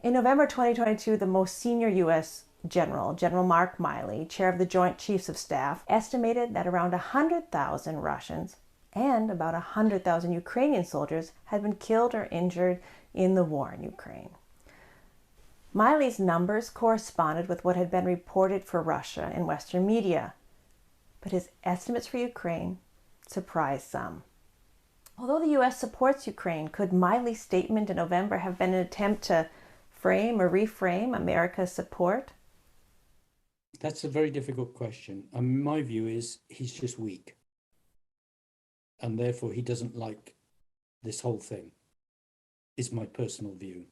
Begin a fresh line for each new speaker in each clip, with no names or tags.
In November 2022, the most senior U.S. General Mark Milley, chair of the Joint Chiefs of Staff, estimated that around 100,000 Russians and about 100,000 Ukrainian soldiers had been killed or injured in the war in Ukraine. Milley's numbers corresponded with what had been reported for Russia in Western media, but his estimates for Ukraine surprised some. Although the U.S. supports Ukraine, could Milley's statement in November have been an attempt to frame or reframe America's support?
That's a very difficult question. My view is he's just weak. And therefore he doesn't like this whole thing, is my personal view.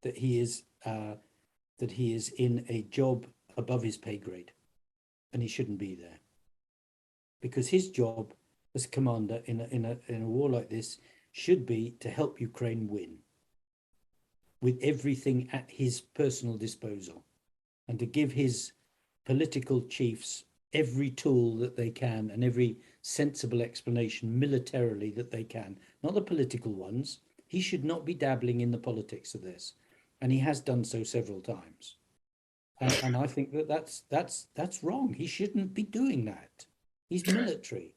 That he is in a job above his pay grade and he shouldn't be there. Because his job as commander in a war like this should be to help Ukraine win with everything at his personal disposal and to give his political chiefs every tool that they can and every sensible explanation militarily that they can, not the political ones. He should not be dabbling in the politics of this, and he has done so several times. And I think that's wrong. He shouldn't be doing that. He's military.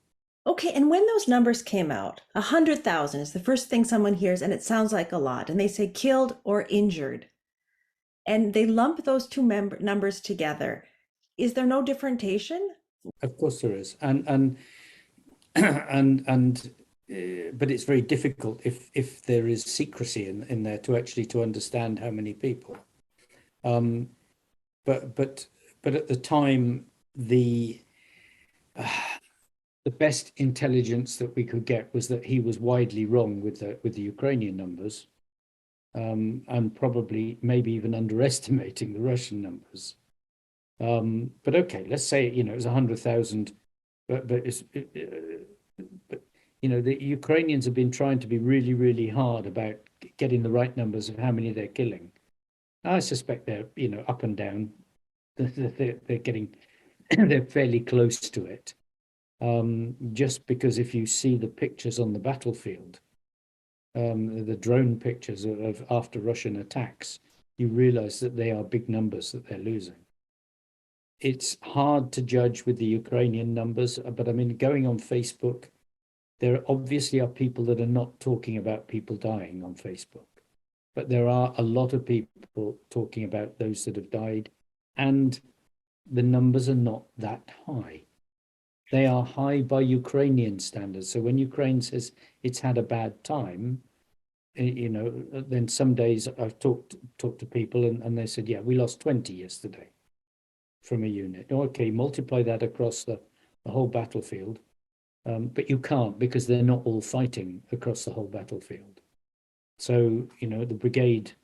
Okay, and when those numbers came out, 100,000 is the first thing someone hears, and it sounds like a lot, and they say killed or injured, and they lump those two numbers together. Is there no differentiation?
Of course there is, and but it's very difficult if there is secrecy in there to actually to understand how many people. But at the time, the best intelligence that we could get was that he was widely wrong with the Ukrainian numbers, and probably maybe even underestimating the Russian numbers. But okay, let's say it was 100,000, but the Ukrainians have been trying to be really, really hard about getting the right numbers of how many they're killing. I suspect they're up and down. They're getting they're fairly close to it. Just because if you see the pictures on the battlefield, the drone pictures of after Russian attacks, you realize that they are big numbers that they're losing. It's hard to judge with the Ukrainian numbers, but I mean, going on Facebook, there obviously are people that are not talking about people dying on Facebook, but there are a lot of people talking about those that have died, and the numbers are not that high. They are high by Ukrainian standards. So when Ukraine says it's had a bad time, then some days I've talked to people and they said, yeah, we lost 20 yesterday from a unit. Okay, multiply that across the whole battlefield. But you can't, because they're not all fighting across the whole battlefield. So, the brigade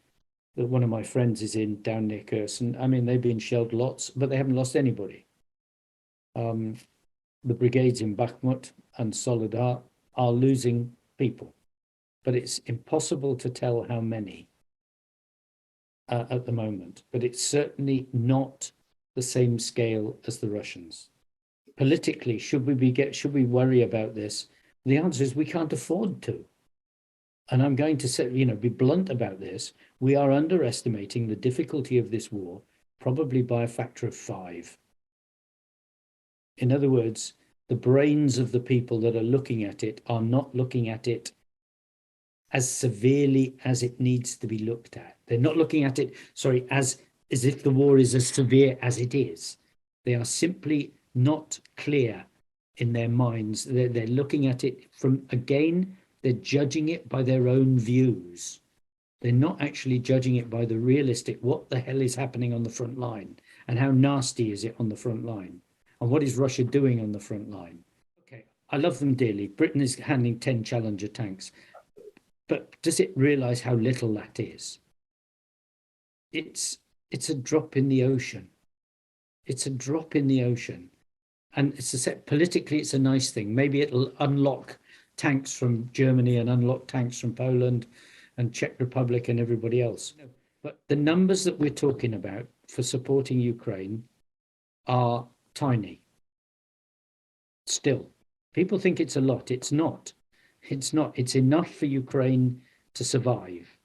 that one of my friends is in down near Kherson, I mean, they've been shelled lots, but they haven't lost anybody. The brigades in Bakhmut and Solidar are losing people, but it's impossible to tell how many at the moment. But it's certainly not the same scale as the Russians. Politically, should we worry about this? The answer is we can't afford to. And I'm going to say, be blunt about this. We are underestimating the difficulty of this war, probably by a factor of 5. In other words, the brains of the people that are looking at it are not looking at it as severely as it needs to be looked at. They're not looking at it, as if the war is as severe as it is. They are simply not clear in their minds. They're looking at it they're judging it by their own views. They're not actually judging it by the realistic, what the hell is happening on the front line and how nasty is it on the front line and what is Russia doing on the front line. Okay, I love them dearly. Britain is handling 10 Challenger tanks, but does it realize how little that is? It's a drop in the ocean. It's a drop in the ocean. And politically, it's a nice thing. Maybe it'll unlock tanks from Germany and unlock tanks from Poland and Czech Republic and everybody else. But the numbers that we're talking about for supporting Ukraine are tiny. Still, people think it's a lot. It's not. It's not. It's enough for Ukraine to survive.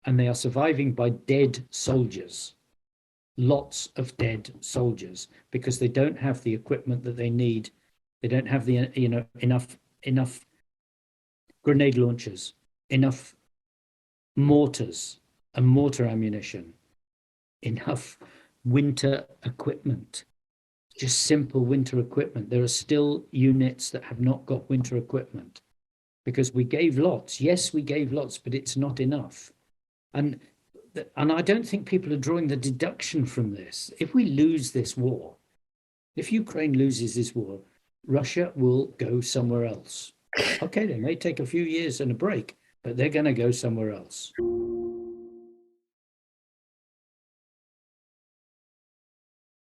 and they are surviving by dead soldiers, lots of dead soldiers, because they don't have the equipment that they need. They don't have the enough grenade launchers, enough mortars and mortar ammunition, enough winter equipment, just simple winter equipment. There are still units that have not got winter equipment because we gave lots. Yes, we gave lots, but it's not enough. And I don't think people are drawing the deduction from this. If we lose this war, if Ukraine loses this war, Russia will go somewhere else. Okay, they may take a few years and a break, but they're going to go somewhere else.